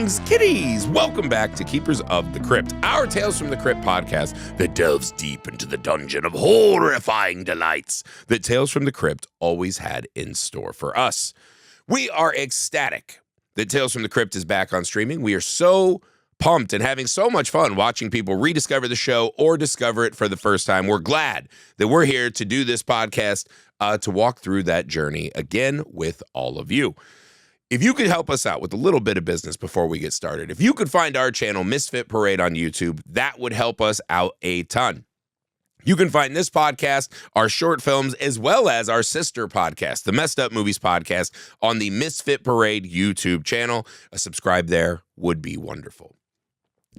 Greetings, kitties! Welcome back to Keepers of the Crypt, our Tales from the Crypt podcast that delves deep into the dungeon of horrifying delights that Tales from the Crypt always had in store for us. We are ecstatic that Tales from the Crypt is back on streaming. We are so pumped and having so much fun watching people rediscover the show or discover it for the first time. We're glad that we're here to do this podcast to walk through that journey again with all of you. If you could help us out with a little bit of business before we get started, if you could find our channel, Misfit Parade on YouTube, that would help us out a ton. You can find this podcast, our short films, as well as our sister podcast, the Messed Up Movies podcast, on the Misfit Parade YouTube channel. A subscribe there would be wonderful.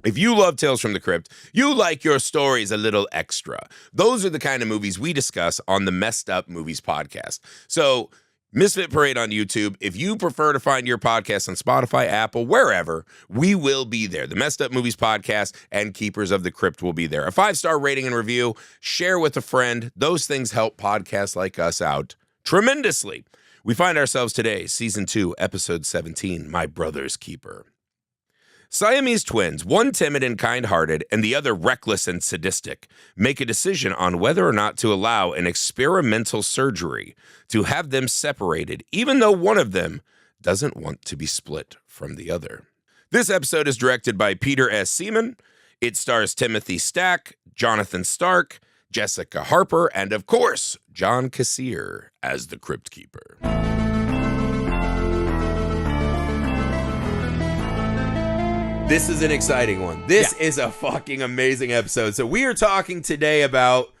If you love Tales from the Crypt, you like your stories a little extra. Those are the kind of movies we discuss on the Messed Up Movies podcast. So, Misfit Parade on YouTube. If you prefer to find your podcast on Spotify, Apple, wherever, we will be there. The Messed Up Movies podcast and Keepers of the Crypt will be there. A 5-star rating and review, share with a friend. Those things help podcasts like us out tremendously. We find ourselves today, Season 2, Episode 17, My Brother's Keeper. Siamese twins, one timid and kind-hearted and the other reckless and sadistic, make a decision on whether or not to allow an experimental surgery to have them separated, even though one of them doesn't want to be split from the other. This episode is directed by Peter S. Seaman. It stars Timothy Stack, Jonathan Stark, Jessica Harper, and of course, John Kassir as the Crypt Keeper. This is an exciting one. This is a fucking amazing episode. So we are talking today about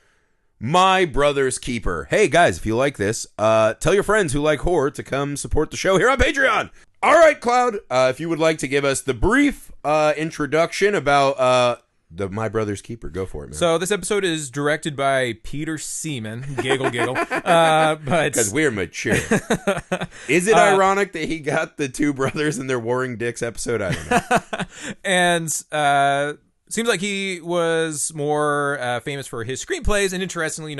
My Brother's Keeper. Hey, guys, if you like this, tell your friends who like horror to come support the show here on Patreon. All right, Cloud, if you would like to give us the brief introduction about the My Brother's Keeper, go for it, man. So this episode is directed by Peter Seaman. Giggle, giggle. Because we're mature. Is it ironic that he got the two brothers and their warring dicks episode? I don't know. And seems like he was more famous for his screenplays, and interestingly,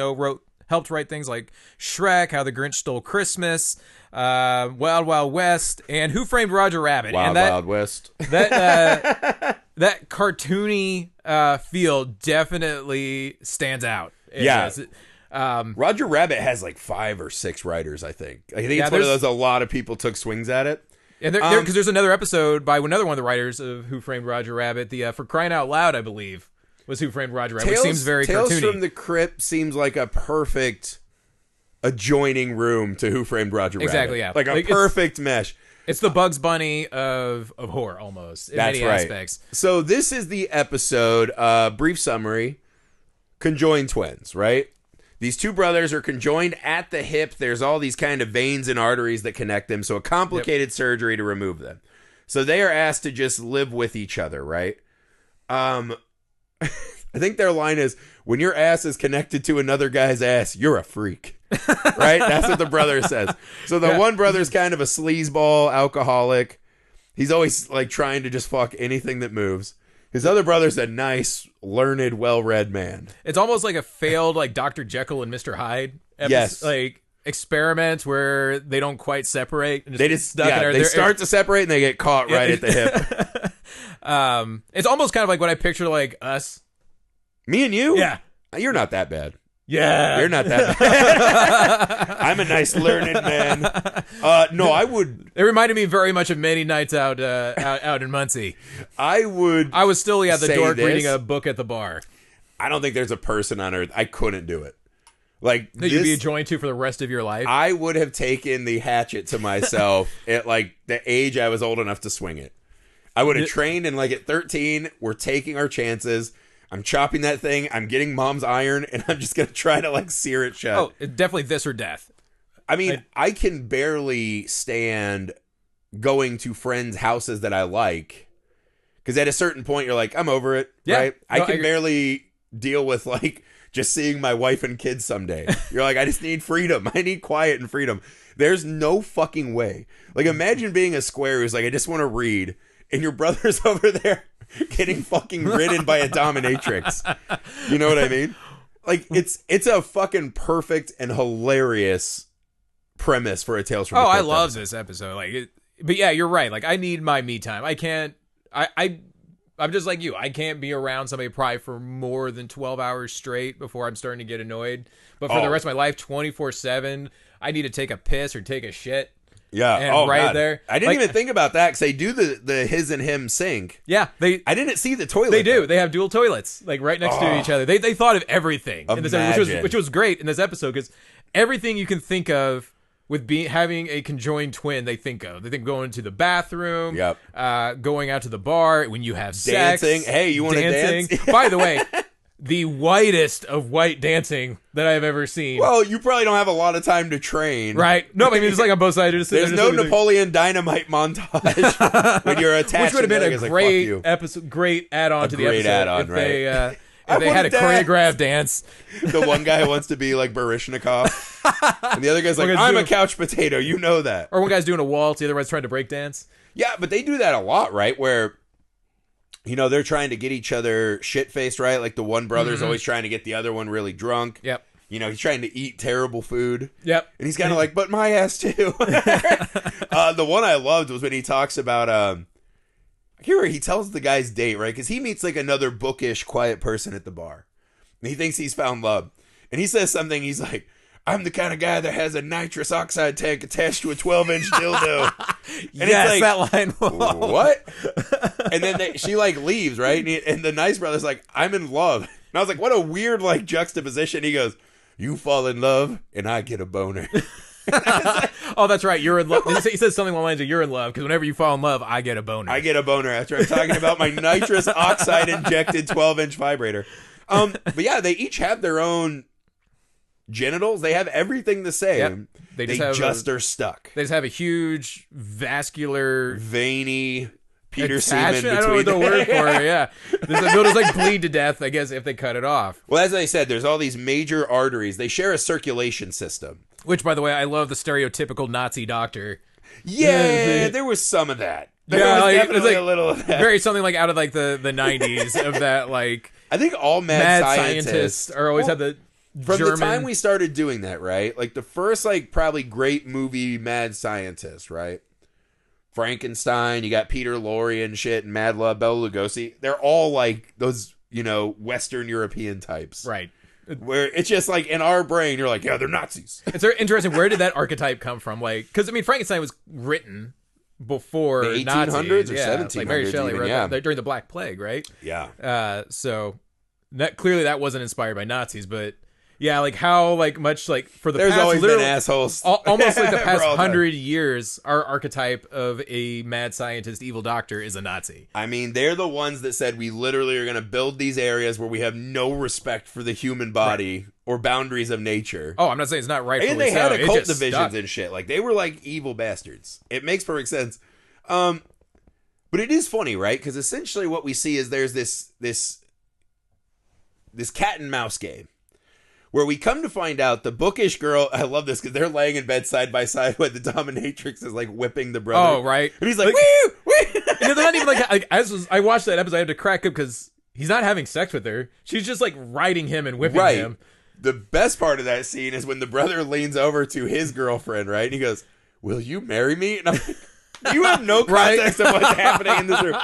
helped write things like Shrek, How the Grinch Stole Christmas, Wild Wild West, and Who Framed Roger Rabbit. Wild West. That cartoony feel definitely stands out. Roger Rabbit has like 5 or 6 writers, I think. I think it's one of those a lot of people took swings at it. And because there's another episode by another one of the writers of Who Framed Roger Rabbit, the For Crying Out Loud, I believe, was Who Framed Roger Rabbit, which seems very cartoony. Tales from the Crypt seems like a perfect adjoining room to Who Framed Roger Rabbit. Exactly, yeah. Like a perfect mesh. It's the Bugs Bunny of horror, almost, in many aspects. So this is the episode, brief summary, conjoined twins, right? These two brothers are conjoined at the hip. There's all these kind of veins and arteries that connect them, so a complicated surgery to remove them. So they are asked to just live with each other, right? I think their line is, when your ass is connected to another guy's ass, you're a freak. Right? That's what the brother says. So the one brother's kind of a sleazeball alcoholic. He's always like trying to just fuck anything that moves. His other brother's a nice, learned, well-read man. It's almost like a failed like Dr. Jekyll and Mr. Hyde yes. Like experiments where they don't quite separate. And they just they start to separate and they get caught right at the hip. It's almost kind of like what I picture like us. Me and you? Yeah. You're not that bad. Yeah. You're not that bad. I'm a nice learned man. No, I would. It reminded me very much of many nights out in Muncie. I was still the dork reading a book at the bar. I don't think there's a person on earth. I couldn't do it. Like that you'd be joined to for the rest of your life. I would have taken the hatchet to myself at like the age I was old enough to swing it. I would have trained, and like at 13, we're taking our chances. I'm chopping that thing. I'm getting mom's iron, and I'm just going to try to, like, sear it shut. Oh, definitely this or death. I mean, I can barely stand going to friends' houses that I like, because at a certain point, you're like, I'm over it, right? I can barely deal with, like, just seeing my wife and kids someday. You're like, I just need freedom. I need quiet and freedom. There's no fucking way. Like, imagine being a square who's like, I just want to read, and your brother's over there getting fucking ridden by a dominatrix. You know what I mean? Like, it's a fucking perfect and hilarious premise for a Tales from the Crypt I love this episode. Like, but yeah, you're right. Like, I need my me time. I can't I'm just like you. I can't be around somebody probably for more than 12 hours straight before I'm starting to get annoyed. But for the rest of my life, 24/7, I need to take a piss or take a shit. Yeah. And God. there. I didn't even think about that because they do the his and him sync. Yeah. I didn't see the toilet. They do. They have dual toilets, like right next to each other. They thought of everything in this episode, which was great in this episode because everything you can think of with having a conjoined twin, they think of. They think going to the bathroom, going out to the bar, when you have sex. Dancing. Hey, you want to dance? By the way, the whitest of white dancing that I've ever seen. Well, you probably don't have a lot of time to train. Right. No, I mean, it's like on both sides. There's no Napoleon Dynamite montage when you're attached. Which would have been a great like, episode, great add-on to the episode. Great add-on, right? If they had a choreographed dance. The one guy wants to be like Baryshnikov, and the other guy's like, I'm a couch potato. You know that. Or one guy's doing a waltz, the other one's trying to break dance. Yeah, but they do that a lot, right? Where, they're trying to get each other shit-faced, right? Like the one brother's always trying to get the other one really drunk. Yep. He's trying to eat terrible food. Yep. And he's kind of like, but my ass too. The one I loved was when he talks about... Here he tells the guy's date, right? Because he meets like another bookish, quiet person at the bar. And he thinks he's found love. And he says something, he's like, I'm the kind of guy that has a nitrous oxide tank attached to a 12-inch dildo. And yes, it's like, that line. What? And then she like leaves, right? And the nice brother's like, I'm in love. And I was like, what a weird like juxtaposition. He goes, you fall in love and I get a boner. Oh, that's right. You're in love. He says something along the lines of "you're in love" because whenever you fall in love, I get a boner. I get a boner after I'm talking about my nitrous oxide injected 12-inch vibrator. But yeah, they each have their own genitals. They have everything the same. Yep. They just are stuck. They just have a huge, vascular, veiny Peter Seaman between. I don't know what the word for it. Yeah, they'll just like bleed to death, I guess, if they cut it off. Well, as I said, there's all these major arteries. They share a circulation system. Which, by the way, I love the stereotypical Nazi doctor. Yeah, there was some of that. There was definitely a little of that. Very something like out of like the 90s of that, like... I think all mad scientists are always have the from German... the time we started doing that, right? Like the first, like, probably great movie mad scientist, right? Frankenstein, you got Peter Lorre and shit, and Mad Love, Bela Lugosi. They're all like those, Western European types. Right. Where it's just like in our brain, you're like, yeah, they're Nazis. It's interesting. Where did that archetype come from? Like, because I mean, Frankenstein was written before the 1800s Nazis. or 1700s, like Mary Shelley even, wrote that during the Black Plague, right? Yeah. So that clearly that wasn't inspired by Nazis, but yeah, like how much for the there's past, always been assholes. Almost like the past 100 years, our archetype of a mad scientist, evil doctor is a Nazi. I mean, they're the ones that said we literally are going to build these areas where we have no respect for the human body or boundaries of nature. Oh, I'm not saying it's not right. And they had occult divisions and shit. Like they were like evil bastards. It makes perfect sense. But it is funny, right? Because essentially what we see is there's this cat and mouse game. Where we come to find out the bookish girl, I love this because they're laying in bed side by side when the dominatrix is like whipping the brother. Oh, right. And he's like, woo, woo. They're not even like as I watched that episode, I had to crack up because he's not having sex with her. She's just like riding him and whipping him. The best part of that scene is when the brother leans over to his girlfriend, right? And he goes, will you marry me? And I'm like, you have no context of what's happening in this room.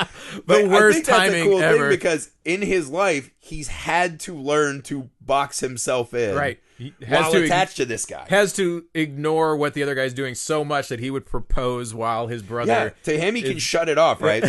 But the worst I think that's timing a cool ever. thing because in his life, he's had to learn to box himself in. Right. While attached to this guy. Has to ignore what the other guy's doing so much that he would propose while his brother... Yeah, to him, he can shut it off, right?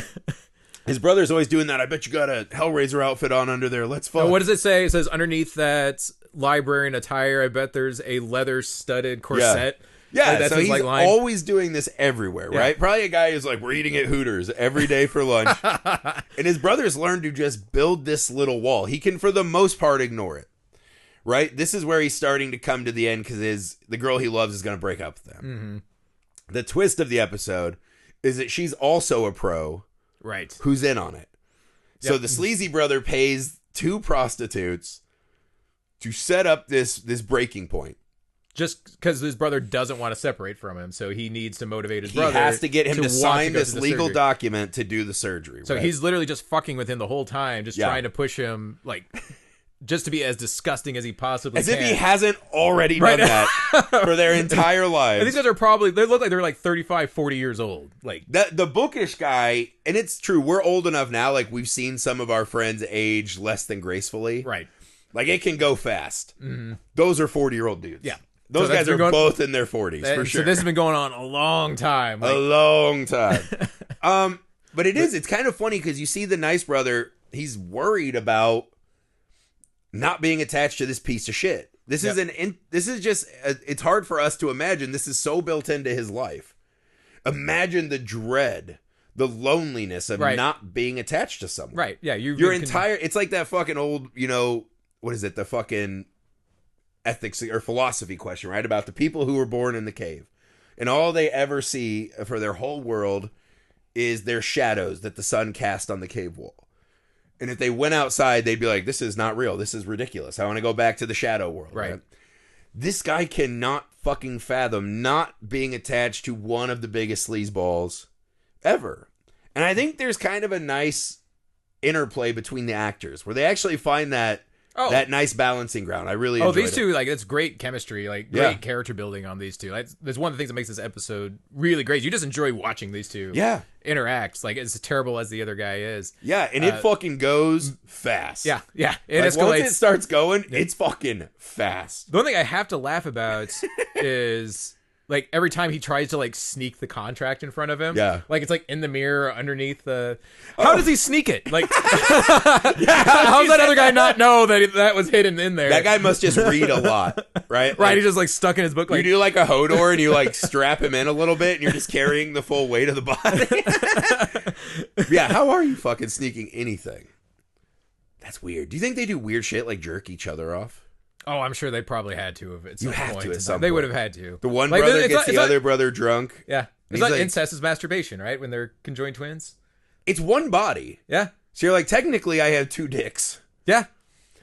His brother's always doing that. I bet you got a Hellraiser outfit on under there. Let's fuck. What does it say? It says underneath that librarian attire, I bet there's a leather-studded corset. Yeah, that's so his, he's line. always doing this everywhere, right? Probably a guy who's like, we're eating at Hooters every day for lunch. And his brother's learned to just build this little wall. He can, for the most part, ignore it, right? This is where he's starting to come to the end because the girl he loves is going to break up with him. Mm-hmm. The twist of the episode is that she's also a pro, right? Who's in on it. So the sleazy brother pays 2 prostitutes to set up this breaking point. Just because his brother doesn't want to separate from him, so he needs to motivate his brother. He has to get him to sign this legal surgery. Document to do the surgery. So he's literally just fucking with him the whole time, just trying to push him, like, just to be as disgusting as he possibly As can. if he hasn't already done that for their entire lives. And these guys are probably, they look like they're like 35, 40 years old. Like the bookish guy, and it's true, we're old enough now, like we've seen some of our friends age less than gracefully. Right. Like it can go fast. Mm-hmm. Those are 40-year-old dudes. Yeah. Those guys are both in their 40s, for sure. So this has been going on a long time. A long time. But it's kind of funny because you see the nice brother, he's worried about not being attached to this piece of shit. This is just, it's hard for us to imagine. This is so built into his life. Imagine the dread, the loneliness of not being attached to someone. Right. Yeah. It's like that fucking old, what is it? The fucking ethics or philosophy question, right? About the people who were born in the cave. And all they ever see for their whole world is their shadows that the sun cast on the cave wall. And if they went outside, they'd be like, this is not real. This is ridiculous. I want to go back to the shadow world. Right. This guy cannot fucking fathom not being attached to one of the biggest sleazeballs ever. And I think there's kind of a nice interplay between the actors where they actually find that nice balancing ground. I really enjoyed these two, like, it's great chemistry, like, great character building on these two. That's one of the things that makes this episode really great. You just enjoy watching these two interact. Like, as terrible as the other guy is. Yeah, and it fucking goes fast. Yeah. It escalates. Once it starts going, it's fucking fast. The one thing I have to laugh about is... like, every time he tries to, like, sneak the contract in front of him. Yeah. Like, it's, like, in the mirror underneath the... How does he sneak it? Like, how does that other guy not know that was hidden in there? That guy must just read a lot, right? Right, he's just, like, stuck in his book. Like, you do, like, a Hodor and you, like, strap him in a little bit and you're just carrying the full weight of the body. Yeah, how are you fucking sneaking anything? That's weird. Do you think they do weird shit like jerk each other off? Oh, I'm sure they probably had to have at some point. You have to at some point. They would have had to. The one brother gets the other brother drunk. Yeah. It's like incest is masturbation, right? When they're conjoined twins. It's one body. Yeah. So you're like, technically, I have two dicks. Yeah.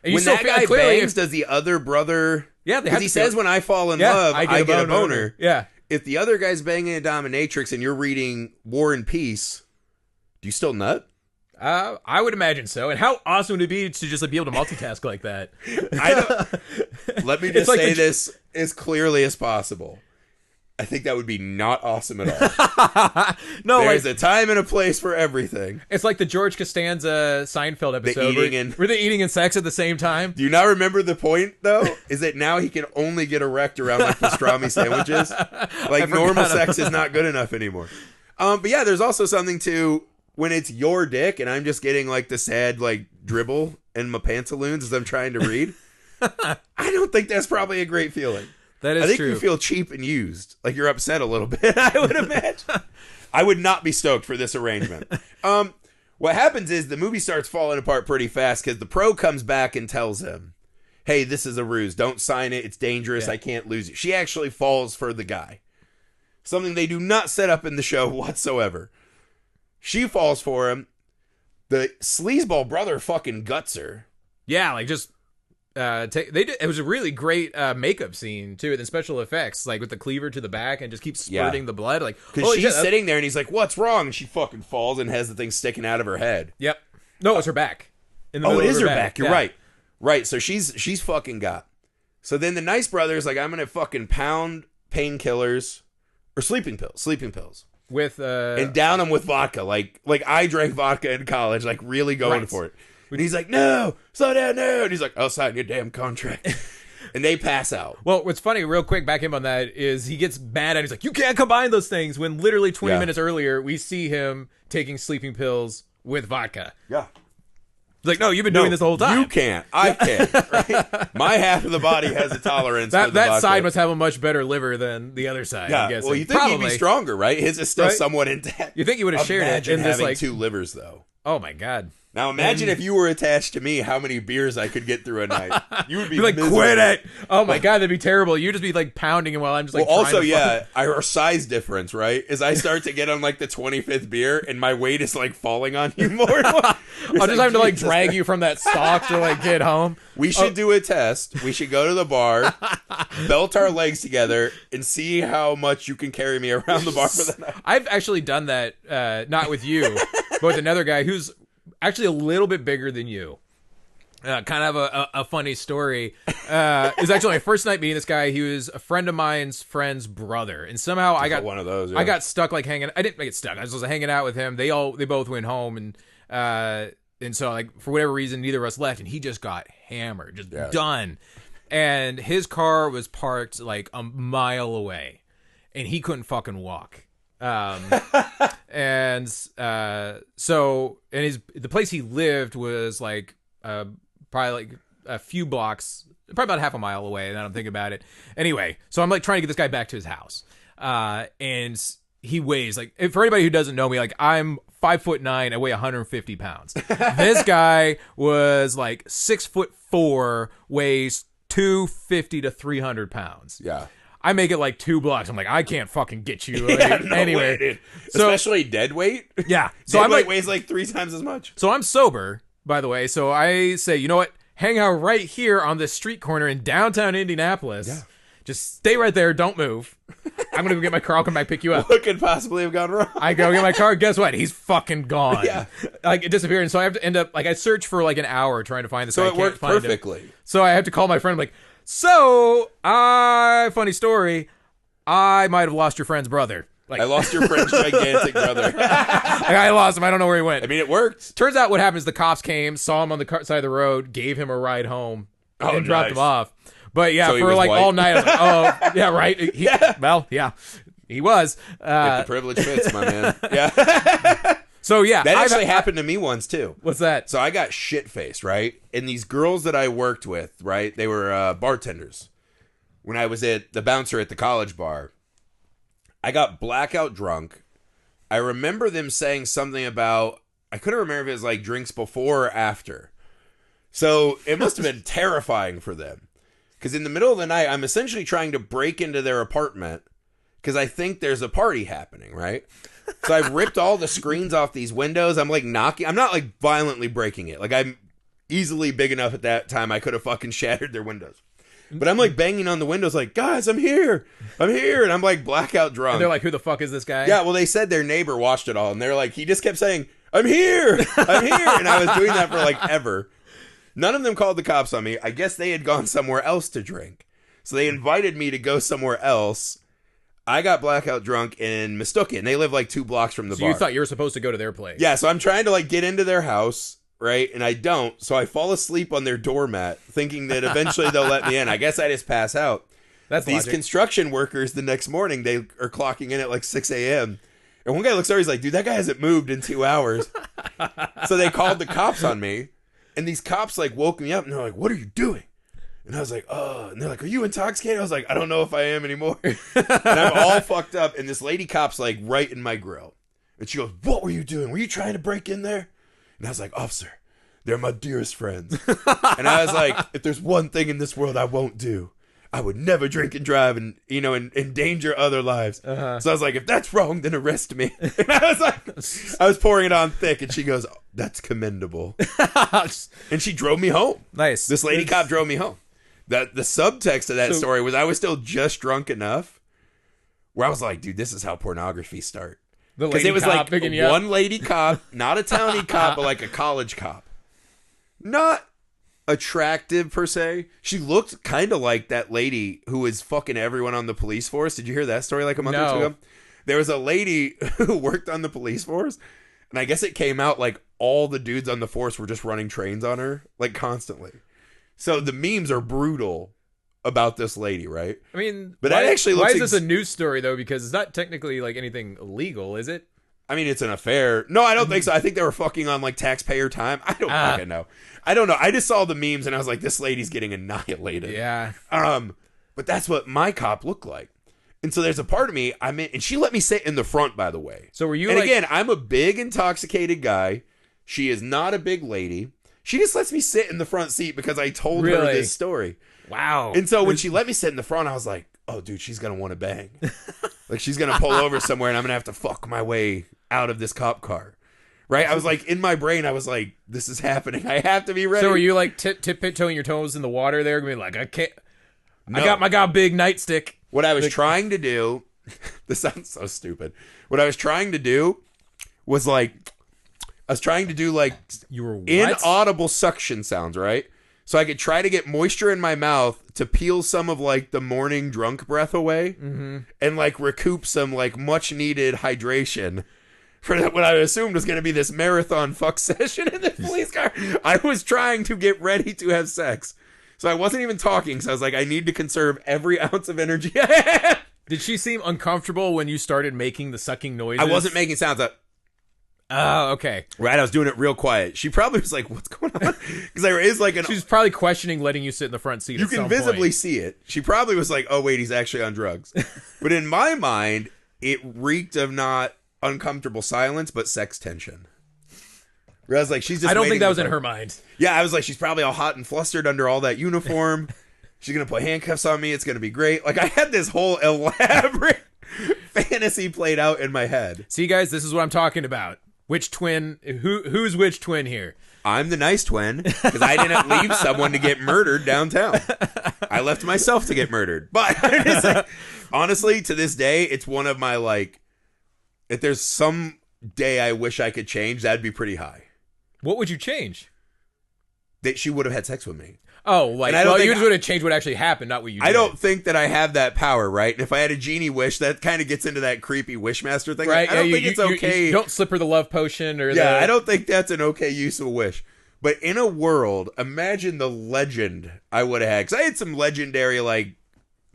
And when that guy bangs, does the other brother... Yeah, because he says, when I fall in love, I get a boner. Yeah. If the other guy's banging a dominatrix and you're reading War and Peace, do you still nut? I would imagine so. And how awesome would it be to just be able to multitask like that? Let me just say this as clearly as possible. I think that would be not awesome at all. No, there's a time and a place for everything. It's like the George Costanza Seinfeld episode where they're eating and sex at the same time. Do you not remember the point, though? Is that now he can only get erect around like pastrami sandwiches? Like normal sex is not good enough anymore. But yeah, there's also something to... when it's your dick and I'm just getting like the sad like dribble in my pantaloons as I'm trying to read, I don't think that's probably a great feeling. That is I think true. You feel cheap and used. Like you're upset a little bit, I would imagine. I would not be stoked for this arrangement. What happens is the movie starts falling apart pretty fast because the pro comes back and tells him, hey, this is a ruse. Don't sign it. It's dangerous. I can't lose you. She actually falls for the guy. Something they do not set up in the show whatsoever. She falls for him. The sleazeball brother fucking guts her. Yeah, like just it was a really great makeup scene too, and special effects, like with the cleaver to the back and just keeps spurting the blood. Like because she's sitting there and he's like, "What's wrong?" And she fucking falls and has the thing sticking out of her head. Yep. No, it's her back. It is her back. You're right. Right. So she's fucking got. So then the nice brother's like, "I'm gonna fucking pound painkillers or sleeping pills." With and down them with vodka, like I drank vodka in college, like really going for it. And he's like, "No, slow down, no!" And he's like, "I'll sign your damn contract." And they pass out. Well, what's funny, real quick, back him on that is he gets mad and he's like, "You can't combine those things." When literally 20 minutes earlier, we see him taking sleeping pills with vodka. Yeah. He's like, "No, you've been doing this the whole time." You can't. I can't. Right? My half of the body has a tolerance. That for the vodka. side must have a much better liver than the other side. Yeah. I guess. Well, you think he'd be stronger, right? His is still somewhat intact. You think you would have shared it in this having two livers, though. Oh my god. Now imagine if you were attached to me, how many beers I could get through a night. You would be like, miserable. "Quit it!" Oh my god, that'd be terrible. You'd just be like pounding him while I'm just like. Well, also, our size difference, right? Is I start to get on like the 25th beer, and my weight is like falling on you more. I'll just have to like drag you from that stalk to like get home. We should do a test. We should go to the bar, belt our legs together, and see how much you can carry me around the bar for the night. I've actually done that, not with you, but with another guy who's actually a little bit bigger than you. kind of a funny story. It was actually my first night meeting this guy. He was a friend of mine's friend's brother, and somehow I got one of those. Yeah. I got stuck like hanging. I didn't get stuck. I was just hanging out with him. They both went home, and so like for whatever reason, neither of us left, and he just got hammered, just done. And his car was parked like a mile away, and he couldn't fucking walk. And the place he lived was like probably like a few blocks, probably about half a mile away. Now I'm thinking about it. Anyway, so I'm like trying to get this guy back to his house. And he weighs like, for anybody who doesn't know me, like I'm 5'9", I weigh 150 pounds. This guy was like 6'4", weighs 250 to 300 pounds. Yeah. I make it like 2 blocks. I'm like, I can't fucking get you. Anyway, dude. So, especially dead weight. Yeah. So dead weight weighs like 3 times as much. So I'm sober, by the way. So I say, you know what? Hang out right here on this street corner in downtown Indianapolis. Yeah. Just stay right there. Don't move. I'm going to go get my car. I'll come back pick you up. What could possibly have gone wrong? I go get my car. Guess what? He's fucking gone. Yeah. Like, it disappeared. And so I have to end up, like, I search for like an hour trying to find this guy. So it worked perfectly. So I have to call my friend. I'm like, so, funny story. I might have lost your friend's brother. Like, I lost your friend's gigantic brother. I lost him. I don't know where he went. I mean, it worked. Turns out what happened is the cops came, saw him on the side of the road, gave him a ride home, and dropped him off. But yeah, so for like white. All night, I was like, oh, yeah, right. Well, yeah, he was. If the privilege fits, my man. Yeah. So yeah, that actually happened to me once too. What's that? So I got shit-faced, right? And these girls that I worked with, right? They were bartenders. When I was at the bouncer at the college bar, I got blackout drunk. I remember them saying something about, I couldn't remember if it was like drinks before or after. So it must have been terrifying for them. Because in the middle of the night, I'm essentially trying to break into their apartment because I think there's a party happening, right? So I ripped all the screens off these windows. I'm like knocking. I'm not like violently breaking it. Like I'm easily big enough at that time I could have fucking shattered their windows. But I'm like banging on the windows like, guys, I'm here. And I'm like blackout drunk. And they're like, who the fuck is this guy? Yeah, well, they said their neighbor watched it all. And they're like, he just kept saying, I'm here. And I was doing that for like ever. None of them called the cops on me. I guess they had gone somewhere else to drink. So they invited me to go somewhere else. I got blackout drunk and mistook it. And they live like 2 blocks from the bar. So you thought you were supposed to go to their place. Yeah, so I'm trying to like get into their house. Right, and I don't, so I fall asleep on their doormat, thinking that eventually they'll let me in. I guess I just pass out. That's these logic. Construction workers the next morning, they are clocking in at like 6 a.m. And one guy looks over, he's like, dude, that guy hasn't moved in 2 hours. So they called the cops on me, and these cops like woke me up, and they're like, what are you doing? And I was like, oh, and they're like, are you intoxicated? I was like, I don't know if I am anymore. And I'm all fucked up, and this lady cop's like right in my grill. And she goes, what were you doing? Were you trying to break in there? And I was like, officer, they're my dearest friends. And I was like, if there's one thing in this world I won't do, I would never drink and drive and, you know, and endanger other lives. Uh-huh. So I was like, if that's wrong, then arrest me. And I was like, I was pouring it on thick. And she goes, oh, that's commendable. And she drove me home. Nice. This lady cop drove me home. The subtext of that story was I was still just drunk enough where I was like, dude, this is how pornography starts. Because it was like one lady cop, not a townie cop, but like a college cop. Not attractive per se. She looked kind of like that lady who was fucking everyone on the police force. Did you hear that story like a month or two ago? There was a lady who worked on the police force, and I guess it came out like all the dudes on the force were just running trains on her, like constantly. So the memes are brutal about this lady, right? I mean, but that actually looks why is this a news story though? Because it's not technically like anything illegal, is it? I mean, it's an affair. No, I don't think so. I think they were fucking on like taxpayer time. I don't fucking know. I don't know. I just saw the memes and I was like, this lady's getting annihilated. Yeah. But that's what my cop looked like. And so there's a part of me, I'm in, and she let me sit in the front, by the way. So were you and again, I'm a big intoxicated guy. She is not a big lady. She just lets me sit in the front seat because I told her this story. Wow. And so when she let me sit in the front, I was like, oh, dude, she's going to want to bang. Like, she's going to pull over somewhere and I'm going to have to fuck my way out of this cop car. Right? I was like, in my brain, I was like, this is happening. I have to be ready. So were you like tiptoeing your toes in the water there? Going like, I can't. No. I got a big nightstick. What I was trying to do, this sounds so stupid. What I was trying to do was like, I was trying to do like you were inaudible suction sounds, right? so I could try to get moisture in my mouth to peel some of like the morning drunk breath away and like recoup some like much needed hydration for what I assumed was going to be this marathon fuck session in the police car. I was trying to get ready to have sex. So I wasn't even talking. So I was like, I need to conserve every ounce of energy I have. Did she seem uncomfortable when you started making the sucking noises? I wasn't making sounds. Oh, okay. Right, I was doing it real quiet. She probably was like, what's going on? Because there is like She's probably questioning letting you sit in the front seat. You can visibly see it. She probably was like, oh, wait, he's actually on drugs. But in my mind, it reeked of not uncomfortable silence, but sex tension. Where I was like, she's just I don't think that was in in her mind. Yeah, I was like, she's probably all hot and flustered under all that uniform. She's going to put handcuffs on me. It's going to be great. Like, I had this whole elaborate fantasy played out in my head. See, guys, this is what I'm talking about. Which twin? Who's which twin here? I'm the nice twin because I didn't leave someone to get murdered downtown. I left myself to get murdered. But like, honestly, to this day, it's one of my like. If there's some day I wish I could change, that'd be pretty high. What would you change? That she would have had sex with me. Oh, like, well, you just would have changed what actually happened, not what you did. I don't think that I have that power, right? And if I had a genie wish, that kind of gets into that creepy Wishmaster thing. Right? Like, I don't think it's okay. You don't slip her the love potion or I don't think that's an okay use of a wish. But in a world, imagine the legend I would have had. Because I had some legendary, like,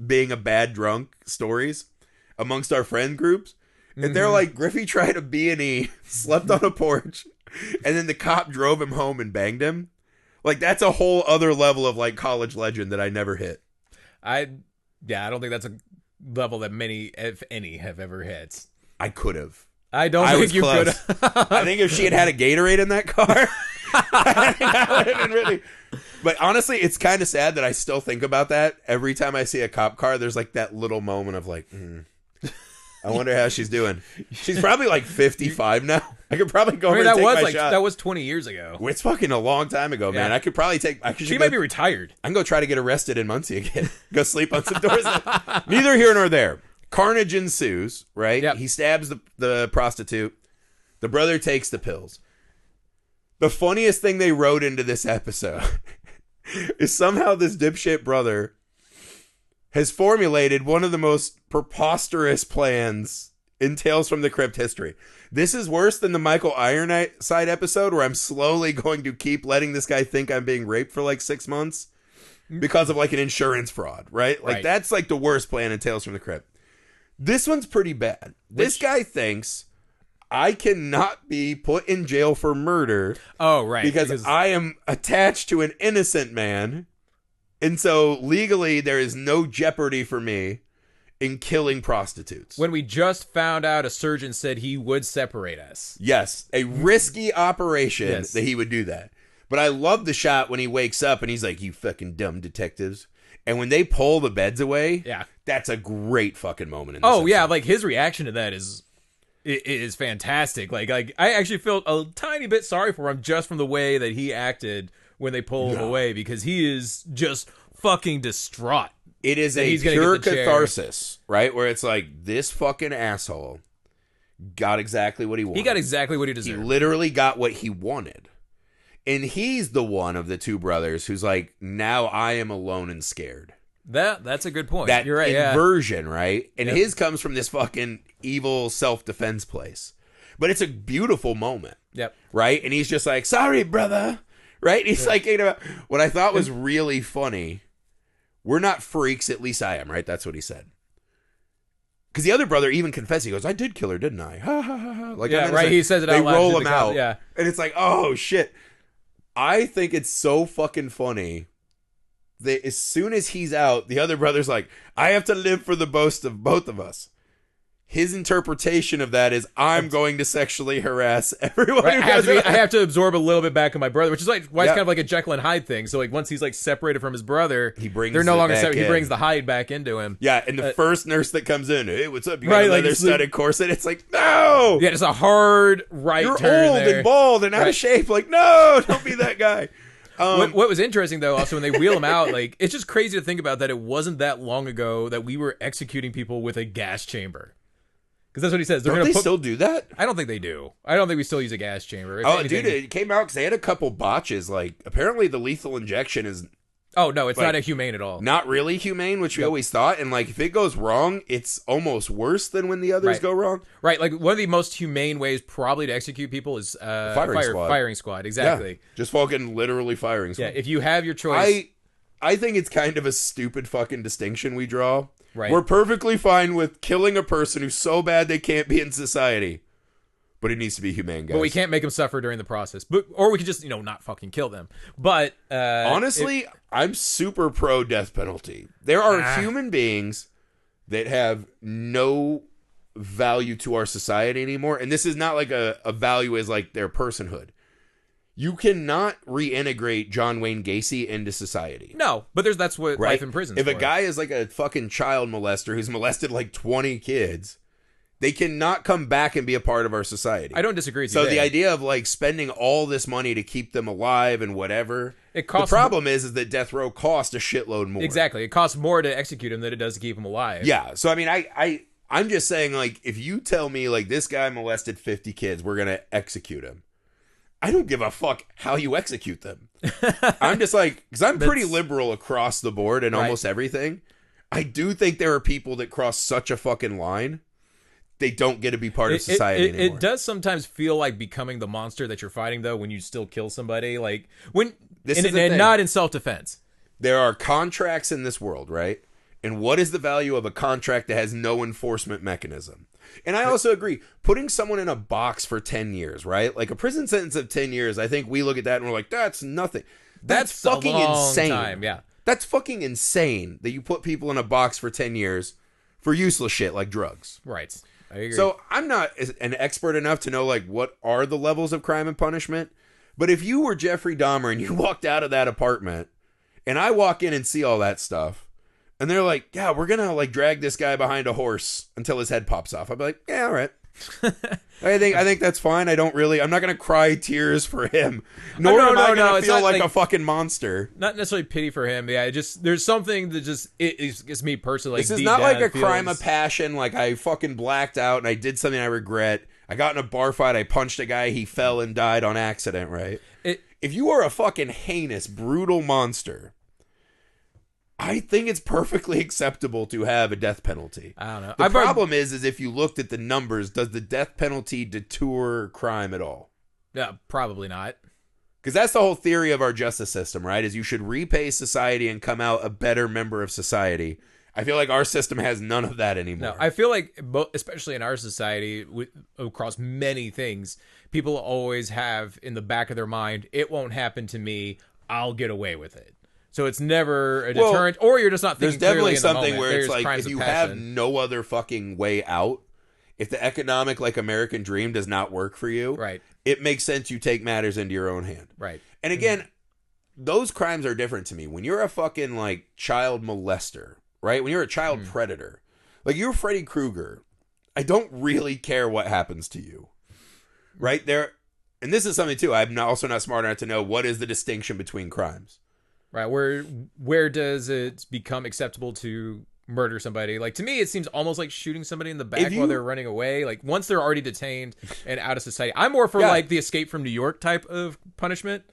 being a bad drunk stories amongst our friend groups. And they're like, Griffey tried a B&E, slept on a porch, and then the cop drove him home and banged him. Like, that's a whole other level of, like, college legend that I never hit. I don't think that's a level that many, if any, have ever hit. I could have. I don't think you could have. I think if she had a Gatorade in that car, I would have been really... But honestly, it's kind of sad that I still think about that. Every time I see a cop car, there's, like, that little moment of, like, I wonder how she's doing. She's probably like 55 now. I could probably go over and take my shot. That was 20 years ago. It's fucking a long time ago, man. I could probably take... She might be retired. I can go try to get arrested in Muncie again. Go sleep on some doors. Neither here nor there. Carnage ensues, right? Yep. He stabs the prostitute. The brother takes the pills. The funniest thing they wrote into this episode is somehow this dipshit brother has formulated one of the most preposterous plans in Tales from the Crypt history. This is worse than the Michael Ironside episode where I'm slowly going to keep letting this guy think I'm being raped for like 6 months because of like an insurance fraud, right? Like that's like the worst plan in Tales from the Crypt. This one's pretty bad. This guy thinks I cannot be put in jail for murder. Oh, right. Because I am attached to an innocent man. And so legally, there is no jeopardy for me in killing prostitutes. When we just found out a surgeon said he would separate us. Yes, a risky operation that he would do that. But I love the shot when he wakes up and he's like, you fucking dumb detectives. And when they pull the beds away, that's a great fucking moment in this episode. Yeah, like his reaction to that is fantastic. Like I actually felt a tiny bit sorry for him just from the way that he acted when they pull him away, because he is just fucking distraught. It is a pure catharsis, right? Where it's like, this fucking asshole got exactly what he wanted. He got exactly what he deserved. He literally got what he wanted. And he's the one of the two brothers who's like, now I am alone and scared. That's a good point. That You're right, inversion, right? And his comes from this fucking evil self-defense place. But it's a beautiful moment. Yep. Right? And he's just like, sorry, brother. Right? He's like, you know, what I thought was really funny. We're not freaks, at least I am, right? That's what he said. Because the other brother even confessed. He goes, I did kill her, didn't I? Ha, ha, ha, ha. Like, right. He says it out loud. They roll him out. Yeah. And it's like, oh, shit. I think it's so fucking funny that as soon as he's out, the other brother's like, I have to live for the boast of both of us. His interpretation of that is, I'm going to sexually harass everyone. Right, I have to absorb a little bit back of my brother, which is like why it's kind of like a Jekyll and Hyde thing. So like once he's like separated from his brother, they're no longer separate. He brings the Hyde back into him. Yeah, and the first nurse that comes in, hey, what's up? You got a leather-studded corset? It's like, no! Yeah, it's a hard right You're turn old there. and bald and out of shape. Like, no, don't be that guy. What was interesting, though, also when they wheel him out, like it's just crazy to think about that it wasn't that long ago that we were executing people with a gas chamber. Because that's what he says. Don't they still do that? I don't think they do. I don't think we still use a gas chamber. If Oh, anything... dude, it came out because they had a couple botches. Like, apparently the lethal injection is... Oh, no, it's not humane at all. Not really humane, which we always thought. And, like, if it goes wrong, it's almost worse than when the others go wrong. Right. Like, one of the most humane ways probably to execute people is firing squad. Exactly. Yeah, just fucking literally firing squad. Yeah, if you have your choice... I think it's kind of a stupid fucking distinction we draw. Right. We're perfectly fine with killing a person who's so bad they can't be in society. But it needs to be humane, guys. But we can't make them suffer during the process. Or we could just, not fucking kill them. But honestly, I'm super pro death penalty. There are human beings that have no value to our society anymore. And this is not like a value as like their personhood. You cannot reintegrate John Wayne Gacy into society. No, but that's what life in prison is If for. a guy is like a fucking child molester who's molested like 20 kids... They cannot come back and be a part of our society. I don't disagree with you. So the idea of like spending all this money to keep them alive and whatever. The problem is that death row costs a shitload more. Exactly. It costs more to execute them than it does to keep them alive. Yeah. So I mean, I'm just saying, like, if you tell me like this guy molested 50 kids, we're gonna execute him. I don't give a fuck how you execute them. I'm just like, because I'm pretty liberal across the board in almost everything. I do think there are people that cross such a fucking line. They don't get to be part of society anymore. It does sometimes feel like becoming the monster that you're fighting, though, when you still kill somebody. Like and not in self-defense. There are contracts in this world, right? And what is the value of a contract that has no enforcement mechanism? And I also agree, putting someone in a box for 10 years, right? Like a prison sentence of 10 years, I think we look at that and we're like, that's nothing. That's fucking insane. Time, yeah. That's fucking insane that you put people in a box for 10 years for useless shit like drugs. Right. I agree. So I'm not an expert enough to know like what are the levels of crime and punishment. But if you were Jeffrey Dahmer and you walked out of that apartment and I walk in and see all that stuff and they're like, yeah, we're going to like drag this guy behind a horse until his head pops off. I'd be like, yeah, all right. I think that's fine. I'm not going to cry tears for him. Nor am I going to feel like a fucking monster. Not necessarily pity for him. Yeah, there's something that it's me personally. This is not like a crime of passion. Like I fucking blacked out and I did something I regret. I got in a bar fight. I punched a guy. He fell and died on accident, right? If you are a fucking heinous, brutal monster, I think it's perfectly acceptable to have a death penalty. I don't know. The problem is if you looked at the numbers, does the death penalty deter crime at all? Yeah, probably not. Because that's the whole theory of our justice system, right? Is you should repay society and come out a better member of society. I feel like our system has none of that anymore. No, I feel like, especially in our society, across many things, people always have in the back of their mind, it won't happen to me, I'll get away with it. So it's never a deterrent, or you're just not thinking clearly in the moment. There's definitely something where it's like, if you have no other fucking way out, if the economic, like, American dream does not work for you, right, it makes sense you take matters into your own hand. Right. And again, those crimes are different to me. When you're a fucking, like, child molester, right? When you're a child predator, like, you're Freddy Krueger, I don't really care what happens to you. Right? And this is something, too, I'm also not smart enough to know what is the distinction between crimes. Right, where does it become acceptable to murder somebody? Like, to me, it seems almost like shooting somebody in the back while they're running away. Like, once they're already detained and out of society. I'm more for, like, the Escape from New York type of punishment.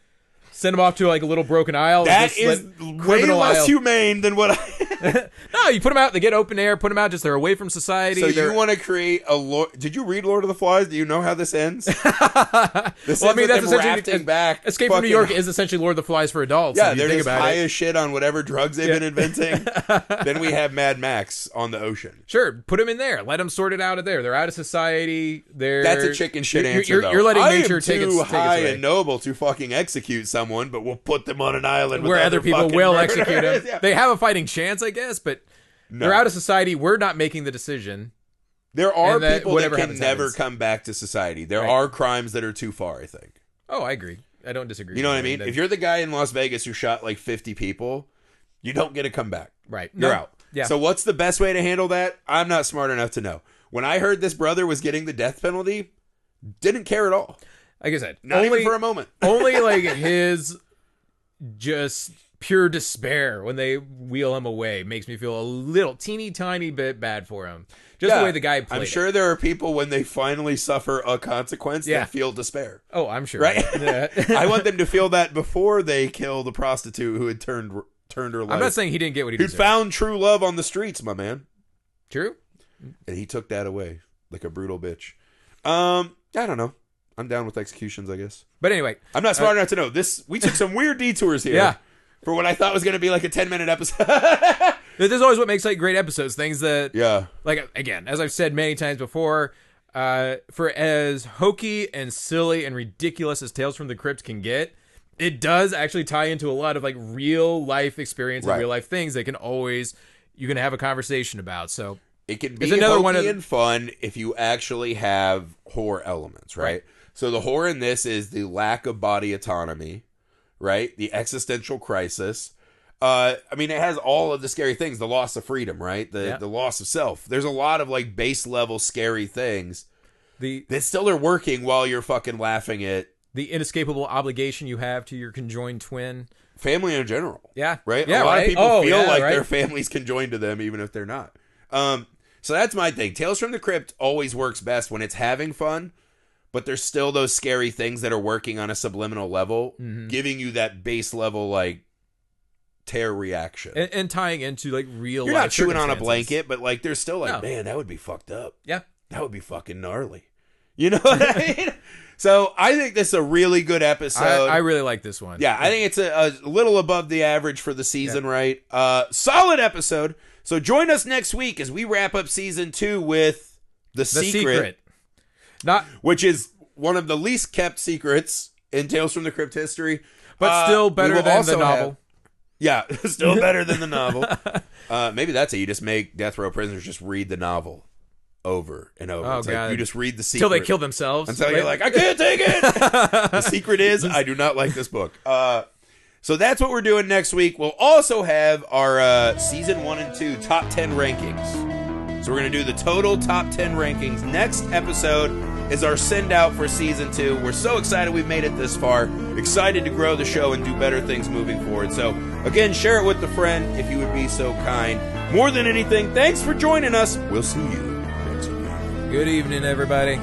Send them off to, like, a little broken isle. That is way less humane than what I... No, you put them out, they get open air, put them out, just they're away from society. So you want to create a... Did you read Lord of the Flies? Do you know how this ends? That's essentially... back Escape from New York is essentially Lord of the Flies for adults. Yeah, they're just high as shit on whatever drugs they've been inventing. Then we have Mad Max on the ocean. Sure, put them in there. Let them sort it out of there. They're out of society. That's a chicken shit answer, though. You're letting nature take its way. I am too high and noble to fucking execute someone, but we'll put them on an island where other people will murderers. Execute them. Yeah. They have a fighting chance, I guess, but they're out of society. We're not making the decision. There are people that can never come back to society. There are crimes that are too far, I think. Oh, I agree. I don't disagree. You know what I mean? If you're the guy in Las Vegas who shot like 50 people, you don't get to come back. Right. You're out. Yeah. So what's the best way to handle that? I'm not smart enough to know. When I heard this brother was getting the death penalty, didn't care at all. Like I said, not even for a moment. Only like his just pure despair when they wheel him away makes me feel a little teeny tiny bit bad for him. Just the way the guy played I'm sure there are people when they finally suffer a consequence that feel despair. Oh, I'm sure. Right? Yeah. I want them to feel that before they kill the prostitute who had turned her life. I'm not saying he didn't get what he Who'd deserved. found true love on the streets, my man. True. And he took that away like a brutal bitch. I don't know. I'm down with executions, I guess. But anyway. I'm not smart enough to know. We took some weird detours here. Yeah. For what I thought was going to be like a 10-minute episode. This is always what makes like great episodes. Things that, yeah. like, again, as I've said many times before, for as hokey and silly and ridiculous as Tales from the Crypt can get, it does actually tie into a lot of like real life experience and real life things that you can have a conversation about. So it can be hokey and fun if you actually have horror elements, right? So the horror in this is the lack of body autonomy, right? The existential crisis. I mean, it has all of the scary things. The loss of freedom, right? The loss of self. There's a lot of like base level scary things that still are working while you're fucking laughing at the inescapable obligation you have to your conjoined twin. Family in general. Yeah. Right? Yeah, a lot of people feel like right? their family's conjoined to them even if they're not. So that's my thing. Tales from the Crypt always works best when it's having fun, but there's still those scary things that are working on a subliminal level, giving you that base level like terror reaction. And tying into like real You're life not chewing on a blanket, but like there's still like, No. man, that would be fucked up. Yeah. That would be fucking gnarly. You know what I mean? So I think this is a really good episode. I really like this one. Yeah, I think it's a little above the average for the season, right? Solid episode. So join us next week as we wrap up season 2 with The Secret. Which is one of the least kept secrets in Tales from the Crypt history. But still better than the novel. Still better than the novel. Maybe that's it. You just make death row prisoners just read the novel over and over. Oh, it's God. like you just read The Secret. Until they kill themselves. Until you're like, I can't take it. The secret is, I do not like this book. So that's what we're doing next week. We'll also have our season 1 and 2 top 10 rankings. So we're going to do the total top 10 rankings. Next episode is our send out for season 2. We're so excited we've made it this far. Excited to grow the show and do better things moving forward. So again, share it with a friend if you would be so kind. More than anything, thanks for joining us. We'll see you next week. Good evening, everybody.